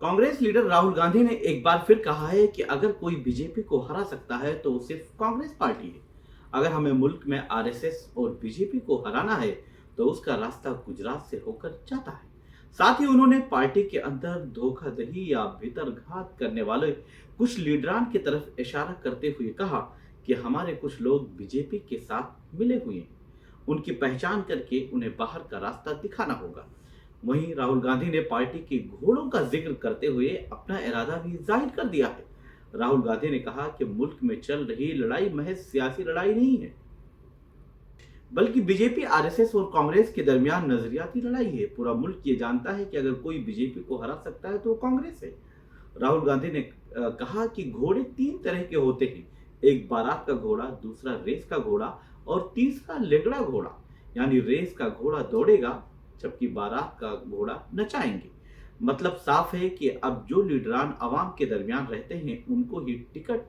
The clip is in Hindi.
कांग्रेस लीडर राहुल गांधी ने एक बार फिर कहा है कि अगर कोई बीजेपी को हरा सकता है तो वो सिर्फ कांग्रेस पार्टी है। अगर हमें मुल्क में आरएसएस और बीजेपी को हराना है तो उसका रास्ता गुजरात से होकर जाता है। साथ ही उन्होंने पार्टी के अंदर धोखाधड़ी या भीतरघात करने वाले कुछ लीडरान की तरफ इशारा करते हुए कहा कि हमारे कुछ लोग बीजेपी के साथ मिले हुए हैं, उनकी पहचान करके उन्हें बाहर का रास्ता दिखाना होगा। वहीं राहुल गांधी ने पार्टी के घोड़ों का जिक्र करते हुए अपना इरादा भी जाहिर कर दिया है। राहुल गांधी ने कहा कि मुल्क में चल रही लड़ाई महज सियासी लड़ाई नहीं है, बल्कि बीजेपी, आरएसएस और कांग्रेस के दरमियान नजरियाती लड़ाई है। पूरा मुल्क ये जानता है कि अगर कोई बीजेपी को हरा सकता है तो वो कांग्रेस है। राहुल गांधी ने कहा कि घोड़े तीन तरह के होते हैं, एक बारात का घोड़ा, दूसरा रेस का घोड़ा और तीसरा लेगड़ा घोड़ा। यानी रेस का घोड़ा दौड़ेगा जबकि बारात का घोड़ा नचाएंगे। मतलब साफ है कि अब जो लीडरान अवाम के दरमियान रहते हैं उनको ही टिकट